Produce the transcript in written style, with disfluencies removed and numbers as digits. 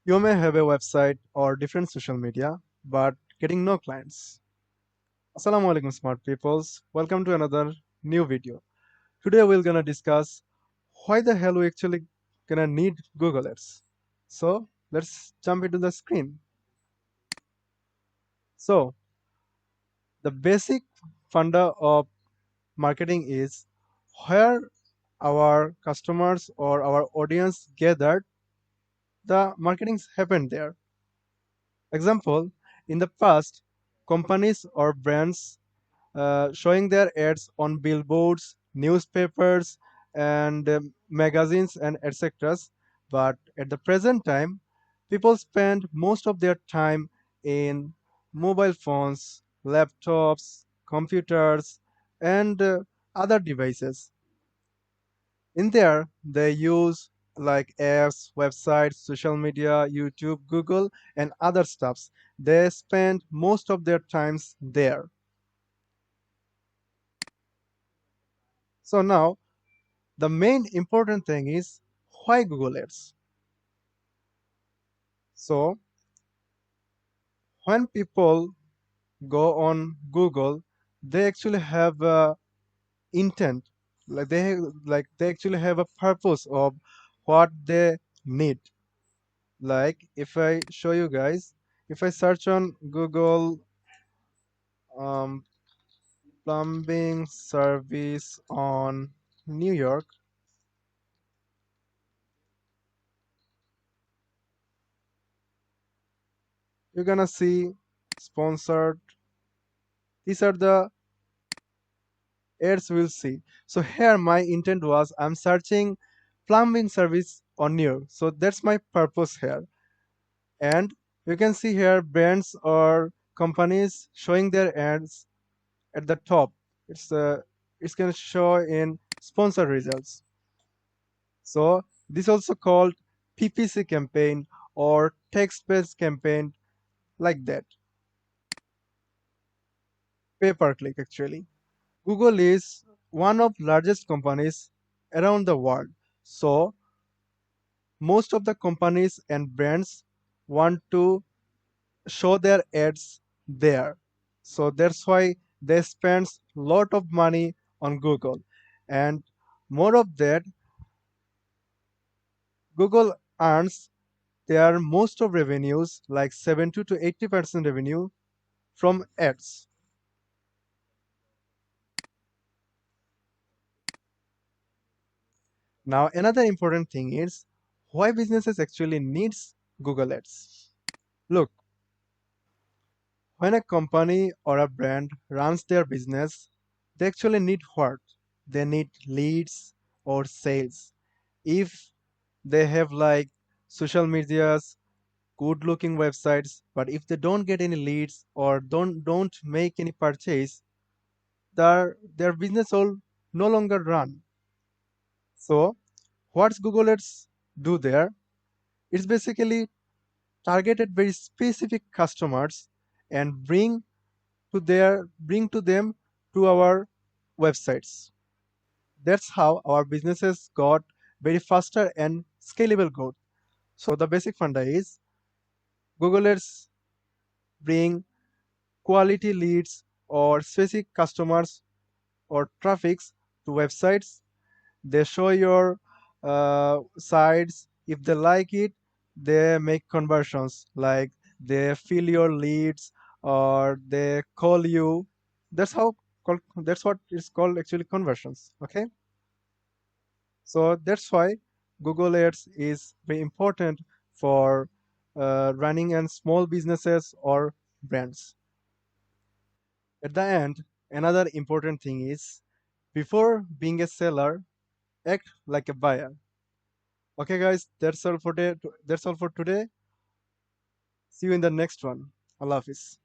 You may have a website or different social media, but getting no clients. Assalamu alaikum, smart peoples. Welcome to another new video. Today we're gonna discuss why the hell we actually gonna need Google Ads. So let's jump into the screen. So the basic funda of marketing is where our customers or our audience gathered, the marketings happened there. Example, in the past, companies or brands showing their ads on billboards, newspapers, and magazines and etc. But at the present time, people spend most of their time in mobile phones, laptops, computers, and other devices. In there, they use like apps, websites, social media, YouTube, Google, and other stuffs. They spend most of their times there. So now the main important thing is why Google Ads. So when people go on Google, they actually have a intent, like they actually have a purpose of what they need. Like if I show you guys, if I search on Google um, plumbing service on New York, you're gonna see sponsored. These are the ads we'll see. So here my intent was I'm searching plumbing service on New York. So that's my purpose here. And you can see here brands or companies showing their ads at the top. It's gonna show in sponsored results. So this also called PPC campaign or text-based campaign, like that, pay per click actually. Google is one of largest companies around the world. So most of the companies and brands want to show their ads there. So that's why they spend lot of money on Google. And more of that, Google earns their most of revenues, like 70 to 80% revenue, from ads. Now another important thing is why businesses actually needs Google Ads. Look, when a company or a brand runs their business, they actually need what? They need leads or sales. If they have like social medias, good looking websites, but if they don't get any leads or don't make any purchase, their business will no longer run. So what's Google Ads do there? It's basically targeted very specific customers and bring to them to our websites. That's how our businesses got very faster and scalable growth. So the basic funda is Google Ads bring quality leads or specific customers or traffics to websites. They show your sites. If they like it, they make conversions, like they fill your leads or they call you. That's how that's what is called actually conversions. Okay, so that's why Google Ads is very important for running and small businesses or brands. At the end, another important thing is before being a seller, act like a buyer. Okay, guys, that's all for today. See you in the next one. Allah Hafiz.